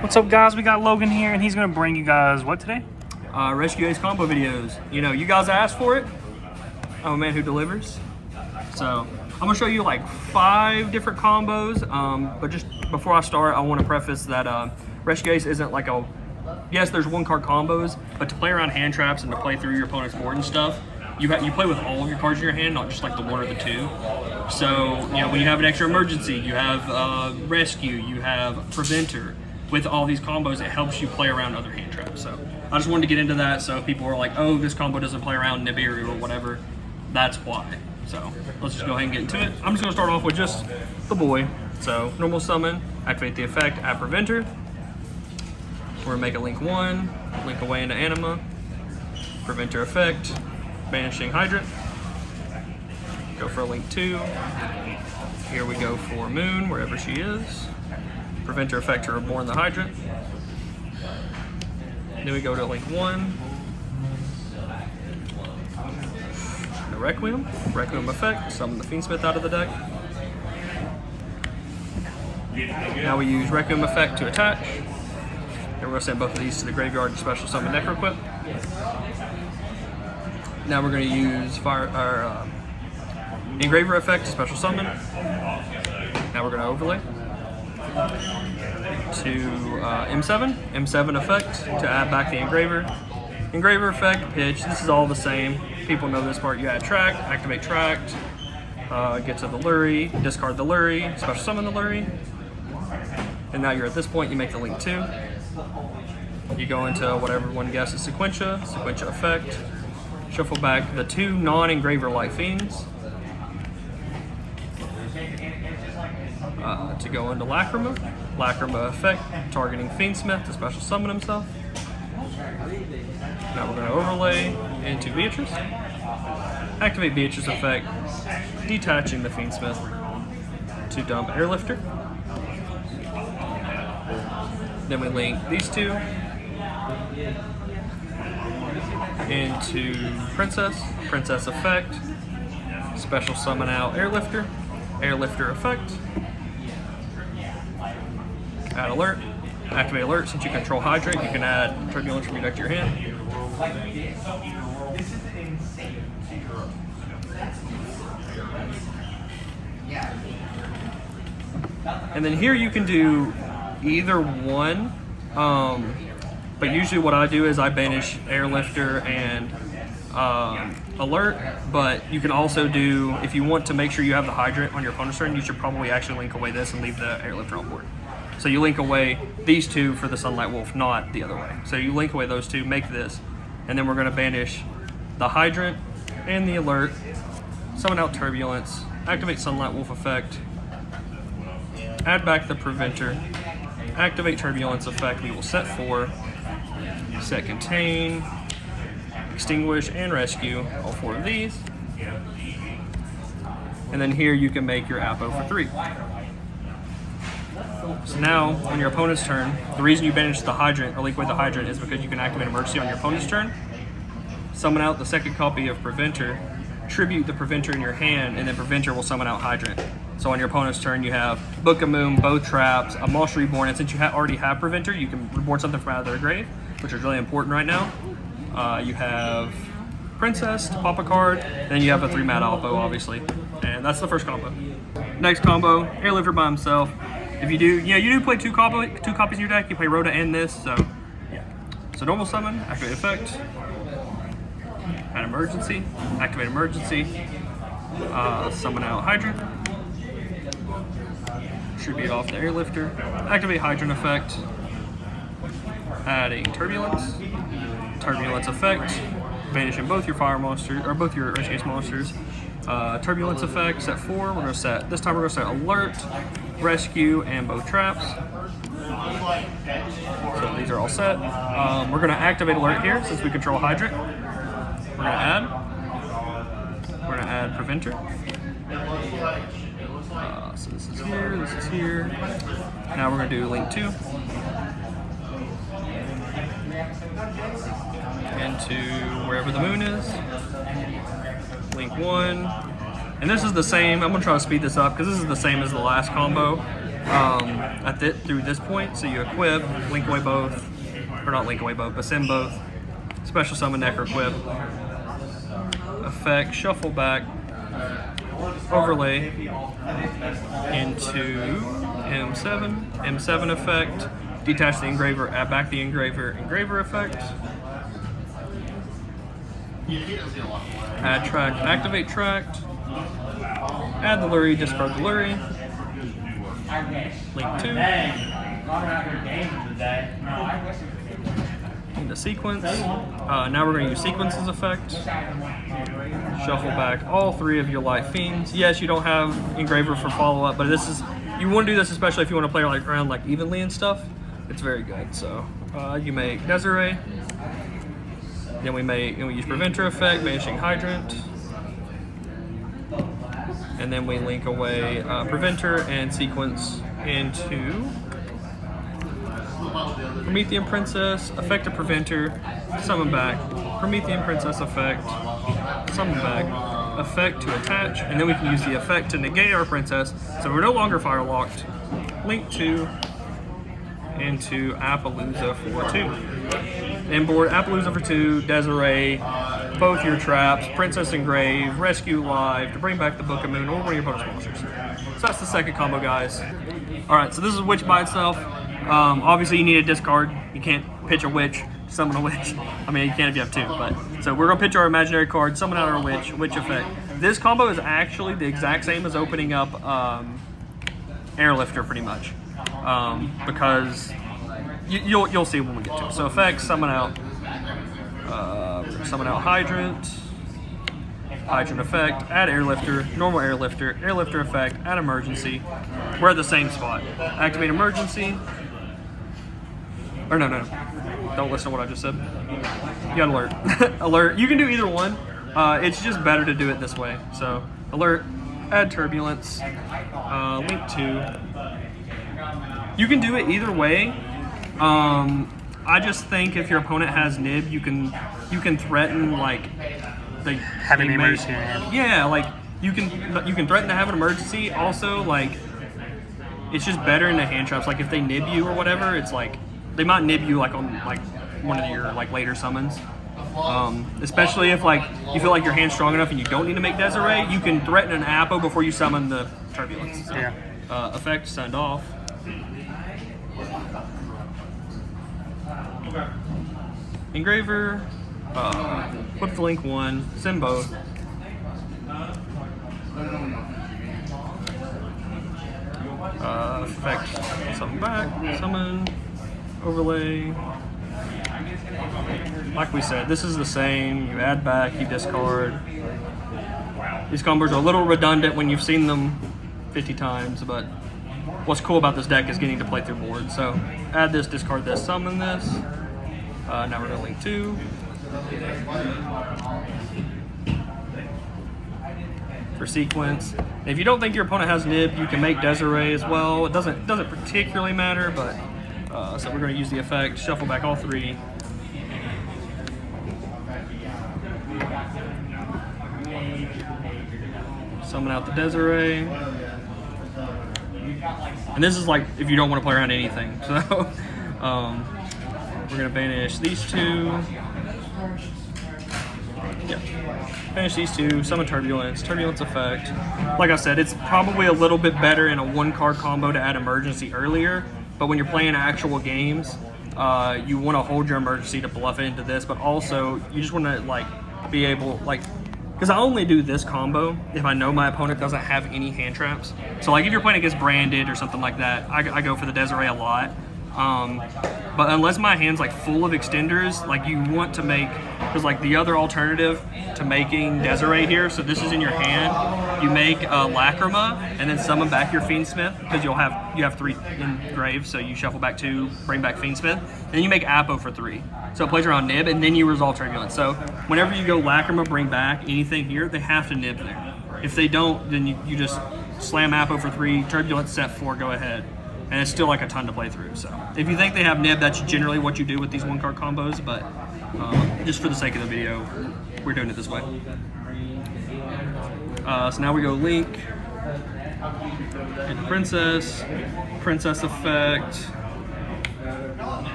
What's up, guys? We got Logan here, and he's gonna bring you guys what today? Rescue Ace combo videos. You know, you guys asked for it. I'm a man who delivers. So I'm gonna show you like 5 different combos. But just before I start, I want to preface that Rescue Ace isn't like a. Yes, there's one card combos, but to play around hand traps and to play through your opponent's board and stuff, you play with all of your cards in your hand, not just like the 1 or the 2. So you know, when you have an extra emergency, you have rescue, you have preventer. With all these combos, it helps you play around other hand traps. So I just wanted to get into that. So if people are like, oh, this combo doesn't play around Nibiru or whatever, that's why. So let's just go ahead and get into it. I'm just gonna start off with just the boy. So normal summon, activate the effect, add preventer. We're gonna make a link 1, link away into anima, preventer effect, banishing hydrant. Go for a link 2. Here we go for moon, wherever she is. Preventer effect to reborn the hydrant. Then we go to link 1. The Requiem effect, summon the Fiendsmith out of the deck. Now we use Requiem effect to attach. And we're going to send both of these to the graveyard to special summon Necroquip. Now we're going to use Engraver effect to special summon. Now we're going to overlay to M7 effect to add back the Engraver effect, pitch. This is all the same. People know this part. You add track, activate tracked, get to the Lurie, discard the Lurie, special summon the Lurie. And now you're at this point, you make the link 2. You go into whatever one guesses Sequentia effect, shuffle back the 2 non-engraver light fiends. To go into Lacrima effect, targeting Fiendsmith to special summon himself. Now we're going to overlay into Beatrice. Activate Beatrice effect, detaching the Fiendsmith to dump Airlifter. Then we link these 2 into Princess effect, special summon out Airlifter effect. Add alert, activate alert. Since you control hydrate, you can add turbulence from your deck to your hand. And then here you can do either one, but usually what I do is I banish Airlifter and alert, but you can also do, if you want to make sure you have the hydrant on your opponent's turn, you should probably actually link away this and leave the Airlifter on board. So you link away these 2 for the Sunlight Wolf, not the other way. So you link away those 2, make this, and then we're going to banish the hydrant and the alert, summon out Turbulence, activate Sunlight Wolf effect, add back the preventer, activate Turbulence effect. We will set 4, set Contain, Extinguish, and Rescue, all 4 of these. And then here you can make your Apo for 3. So now, on your opponent's turn, the reason you banish the hydrant or link away the hydrant is because you can activate emergency on your opponent's turn, summon out the 2nd copy of preventer, tribute the preventer in your hand, and then preventer will summon out hydrant. So on your opponent's turn, you have Book of Moon, both traps, a Monster Reborn, and since you already have preventer, you can reborn something from out of their grave, which is really important right now. You have Princess to pop a card, then you have a 3-mat Alpo, obviously, and that's the first combo. Next combo, Airlifter by himself. If you do, you do play 2 copies in your deck. You play Rhoda and this, so yeah. So normal summon, activate effect, add emergency, activate emergency, summon out hydrant, tribute off the Airlifter, activate hydrant effect, adding turbulence effect, banishing both your fire monsters or both your Rescue Ace monsters. Turbulence effect, set 4. We're gonna set this time. We're gonna set alert, rescue, and both traps. So these are all set. We're gonna activate alert here since we control hydrant. We're gonna add preventer. So this is here. Now we're gonna do link 2 into wherever the moon is. Link 1, and this is the same. I'm gonna try to speed this up because this is the same as the last combo. through this point. So you equip, link away both, or not link away both, but send both. Special summon Necro equip. Effect, shuffle back, overlay into M7 effect, detach the engraver, add back the engraver effect, add tract, activate tract, add the Lurie, discard the Lurie, link 2, into sequence. Now we're going to use sequences effect. Shuffle back all 3 of your light fiends. Yes, you don't have engraver for follow-up, but this is, you want to do this especially if you want to play like around like evenly and stuff. It's very good. So you make Desiree, then we use Preventer effect, Vanishing Hydrant, and then we link away Preventer and sequence into Promethean Princess, effect of Preventer, summon back, Promethean Princess effect, summon back, effect to attach, and then we can use the effect to negate our princess, so we're no longer fire locked. Link 2 into Appaloosa for 2. Inboard Appaloosa for 2, Desiree, both your traps, Princess Engrave, Rescue Live, to bring back the Book of Moon, or one of your opponent's monsters. So that's the second combo, guys. Alright, so this is Witch by itself. Obviously you need a discard. You can't pitch a witch, summon a witch. I mean, you can if you have 2, but so we're gonna pitch our imaginary card, summon out our witch effect. This combo is actually the exact same as opening up Airlifter pretty much, because you'll see when we get to it. So effects, summon out Hydrant effect, add Airlifter, normal Airlifter effect, add Emergency. We're at the same spot. Activate Emergency. Or no. Don't listen to what I just said. You got Alert. Alert. You can do either one. It's just better to do it this way. So, Alert, add Turbulence, link 2. You can do it either way. I just think if your opponent has Nib, you can threaten like Have an emergency in hand. Yeah, like you can threaten to have an emergency. Also, like it's just better in the hand traps. Like if they nib you or whatever, it's like they might nib you like on like one of your like later summons. Especially if like you feel like your hand's strong enough and you don't need to make Desiree, you can threaten an Appo before you summon the Turbulence. So, yeah. Effect, send off. Engraver, flip the link 1, send both. Effect, summon back, summon, overlay. Like we said, this is the same. You add back, you discard. These combos are a little redundant when you've seen them 50 times, but what's cool about this deck is getting to play through board. So add this, discard this, summon this. Now we're going to link 2. For sequence. And if you don't think your opponent has nib, you can make Desiree as well. It doesn't particularly matter, but so we're going to use the effect, shuffle back all 3. Summon out the Desiree. And this is like if you don't want to play around anything. So we're going to banish these 2. Yeah. Banish these 2, summon Turbulence effect. Like I said, it's probably a little bit better in a 1-card combo to add Emergency earlier, but when you're playing actual games, you want to hold your Emergency to bluff it into this, but also you just want to like be able, like, because I only do this combo if I know my opponent doesn't have any hand traps. So like if you're playing against Branded or something like that, I go for the Desiree a lot. But unless my hand's like full of extenders, like you want to make, because like the other alternative to making Desiree here, so this is in your hand, you make Lacrima and then summon back your Fiendsmith, because you have 3 engraved, so you shuffle back 2, bring back Fiendsmith, and then you make Appo for 3. So it plays around nib, and then you resolve Turbulence. So whenever you go Lacrima, bring back anything here, they have to nib there. If they don't, then you just slam Appo for 3, Turbulence set 4, go ahead. And it's still like a ton to play through. So if you think they have nib, that's generally what you do with these 1-card combos, but just for the sake of the video, we're doing it this way. So now we go link, Into Princess. Princess effect.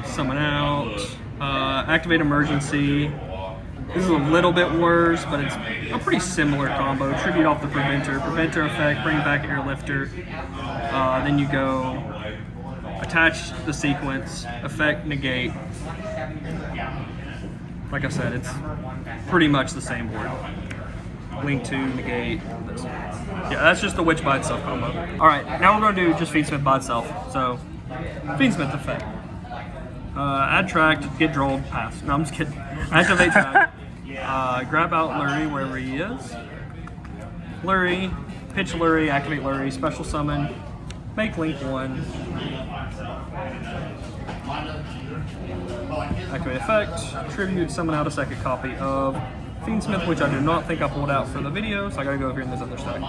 Summon out. Activate Emergency. This is a little bit worse, but it's a pretty similar combo. Tribute off the Preventer. Preventer effect, bring back Airlifter. Then you go attach the sequence, effect, negate. Like I said, it's pretty much the same board. Link to, negate, this. Yeah, that's just the Witch by itself combo. Alright, now we're going to do just Fiendsmith by itself. So, Fiendsmith effect. Add track, get drolled, pass. No, I'm just kidding. Activate track. Grab out Lurie wherever he is. Lurie, pitch Lurie, activate Lurie, special summon, make Link 1. Activate effect, tribute, summon out a second copy of Fiendsmith, which I do not think I pulled out for the video, so I gotta go over here in this other stack.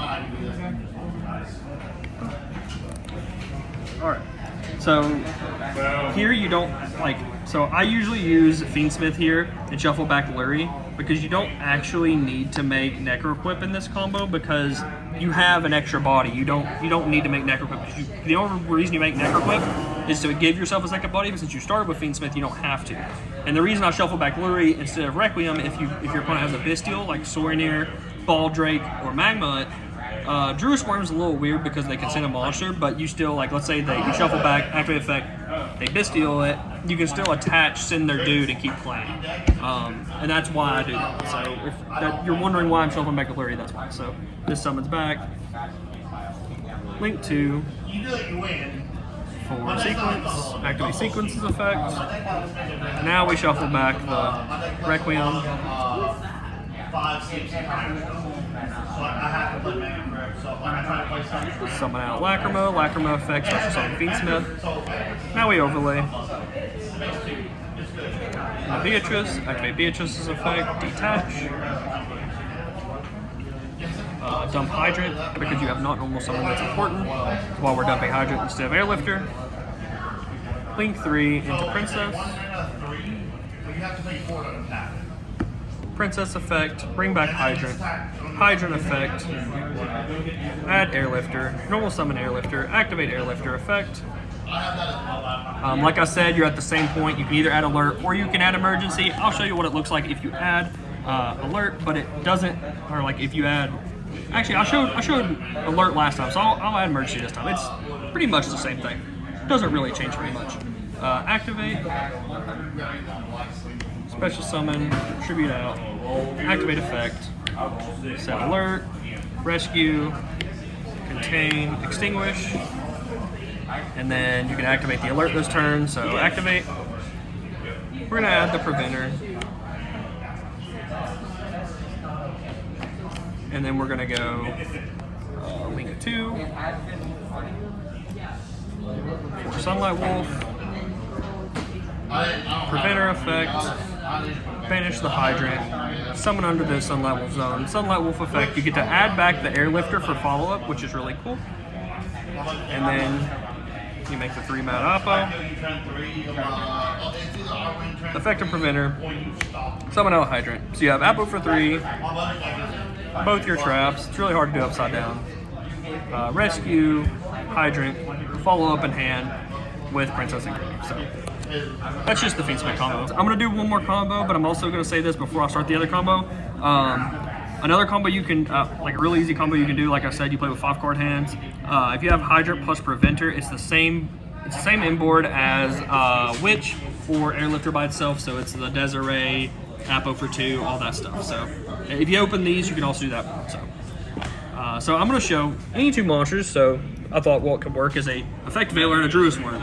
Alright, so here you don't, so I usually use Fiendsmith here and shuffle back Lurie because you don't actually need to make Necroquip in this combo because you have an extra body. You don't need to make Necroquip. The only reason you make Necroquip is to give yourself a second body, but since you started with Fiendsmith, you don't have to. And the reason I shuffle back Lurie instead of Requiem, if your opponent has a Bestial like Sorinir, Baldrake, or Magma, Druid Swarm is a little weird because they can send a monster, but you still, let's say you shuffle back, activate effect, they Bestial it, you can still attach, send their dude, and keep playing. And that's why I do that. So if you're wondering why I'm shuffling back to Lurie, that's why. So this summons back. Link 2 for sequence, activate sequences effect. Now we shuffle back the Requiem. Summon out Lacrima. Lacrima effect, special summon Fiendsmith. Now we overlay. Into Beatrice. Activate Beatrice's effect. Detach. Dump Hydrant because you have not normal summon that's important. While we're dumping Hydrant instead of Airlifter. Link 3 into Princess. Princess effect, bring back Hydrant. Hydrant effect, add Airlifter, normal summon Airlifter, activate Airlifter effect. Like I said, you're at the same point. You can either add Alert or you can add Emergency. I'll show you what it looks like if you add Alert, but it doesn't, or if you add, actually I showed Alert last time, so I'll add Emergency this time. It's pretty much the same thing. Doesn't really change very much. Activate. Special summon, tribute out, activate effect, set alert, rescue, contain, extinguish, and then you can activate the alert this turn. So activate. We're gonna add the preventer, and then we're gonna go Link 2 for Sunlight Wolf, preventer effect. Banish the Hydrant, summon under the Sunlight Wolf zone. Sunlight Wolf effect, you get to add back the Airlifter for follow-up, which is really cool. And then you make the 3-mana Oppo. Effective Preventer, summon out Hydrant. So you have Oppo for 3, both your traps. It's really hard to do upside down. Rescue, Hydrant, follow-up in hand with Princess and Queen. So that's just the Fiendsmith combo. I'm going to do one more combo, but I'm also going to say this before I start the other combo. Another combo you can, a really easy combo you can do, like I said, you play with 5-card hands. If you have Hydrant plus Preventer, it's the same inboard as Witch or Airlifter by itself, so it's the Desiree, Apo for 2, all that stuff. So if you open these, you can also do that one. So I'm going to show any 2 monsters, so I thought what could work is a Effect Veiler and a Druid Swarm.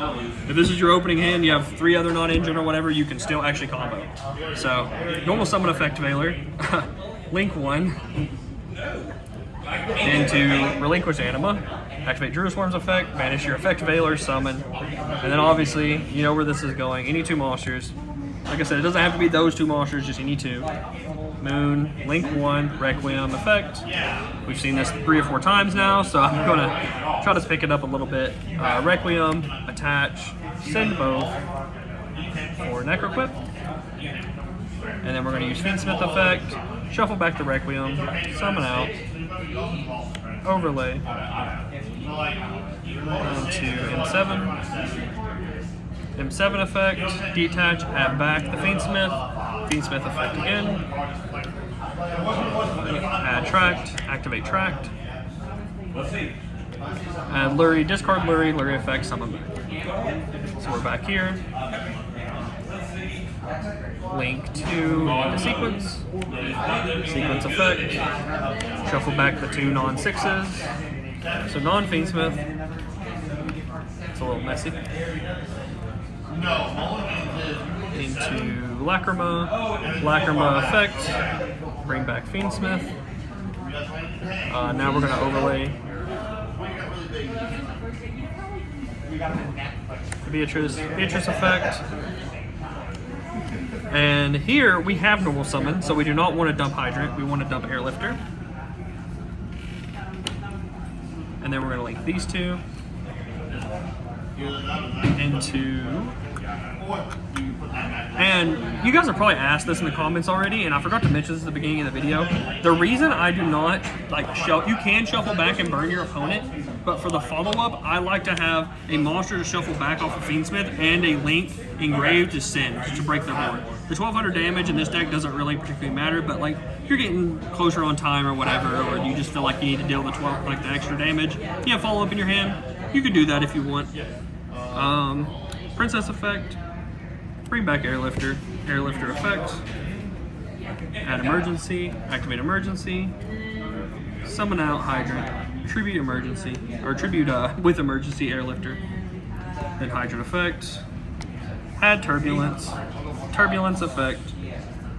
If this is your opening hand, you have 3 other non-engine or whatever, you can still actually combo. So, normal summon Effect Veiler, Link 1, into Relinquish Anima, activate Druid Swarm's effect, banish your Effect Veiler, summon, and then obviously, you know where this is going, any 2 monsters. Like I said, it doesn't have to be those 2 monsters, just any 2. Moon, Link 1, Requiem effect. We've seen this 3 or 4 times now, so I'm going to try to pick it up a little bit. Requiem, attach, send both for Necroquip. And then we're going to use Fiendsmith effect, shuffle back the Requiem, summon out, overlay, onto M7, M7 effect, detach, add back the Fiendsmith, Fiendsmith effect again, add tracked, activate tracked, add Lurie, discard Lurie, Lurie effect, summon back. So we're back here. Link to the sequence, sequence effect, shuffle back the 2 non-6s, so non-Fiendsmith, it's a little messy, into Lacrima effect, bring back Fiendsmith, now we're going to overlay Beatrice effect. And here we have normal summon, so we do not want to dump Hydrant, we want to dump Airlifter. And then we're going to link these two into... And you guys have probably asked this in the comments already, and I forgot to mention this at the beginning of the video. The reason I do not, you can shuffle back and burn your opponent, but for the follow-up, I like to have a monster to shuffle back off of Fiendsmith and a link engraved to send, just to break their board. The 1200 damage in this deck doesn't really particularly matter, but like if you're getting closer on time or whatever, or you just feel like you need to deal with the extra damage, you have follow-up in your hand, you can do that if you want. Princess effect, bring back Airlifter, Airlifter effect, add emergency, activate emergency, summon out Hydrant, tribute emergency, or tribute with emergency Airlifter, then Hydrant effect, add turbulence, turbulence effect,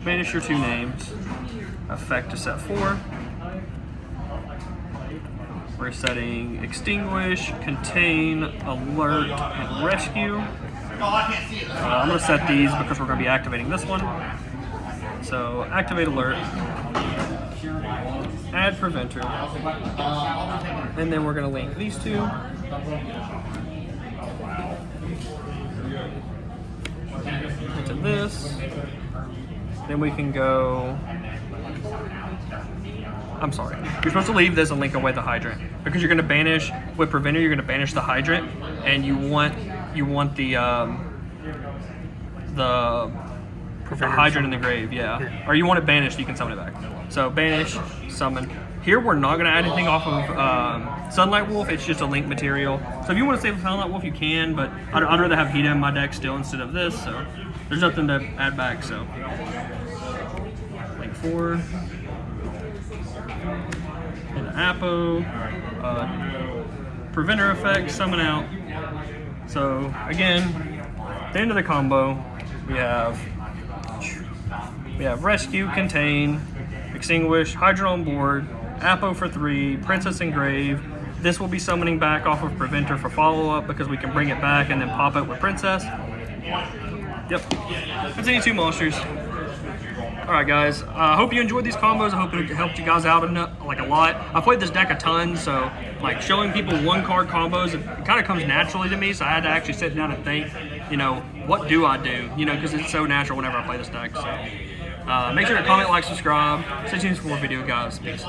banish your 2 names, effect to set 4. We're setting extinguish, contain, alert, and rescue. I'm going to set these because we're going to be activating this one. So activate alert, add preventer, and then we're going to link these 2. Into this. Then we can go... I'm sorry. You're supposed to leave this and link away the Hydrant because you're going to banish with preventer. You're going to banish the Hydrant, and you want the Hydrant in the grave, yeah. Or you want it banished, you can summon it back. So banish, summon. Here we're not going to add anything off of Sunlight Wolf. It's just a link material. So if you want to save Sunlight Wolf, you can, but I'd rather have Hita in my deck still instead of this. So there's nothing to add back. So link 4. And Apo, preventer effect, summon out. So again, at the end of the combo, we have rescue, contain, extinguish, Hydra on board, Apo for 3, Princess engrave. This will be summoning back off of preventer for follow-up because we can bring it back and then pop it with Princess. Yep, that's any 2 monsters. Alright guys, I hope you enjoyed these combos. I hope it helped you guys out a lot. I played this deck a ton, so like showing people 1-card combos, it kind of comes naturally to me, so I had to actually sit down and think, what do I do? Because it's so natural whenever I play this deck. So make sure to comment, like, subscribe. Stay tuned for more video, guys. Peace.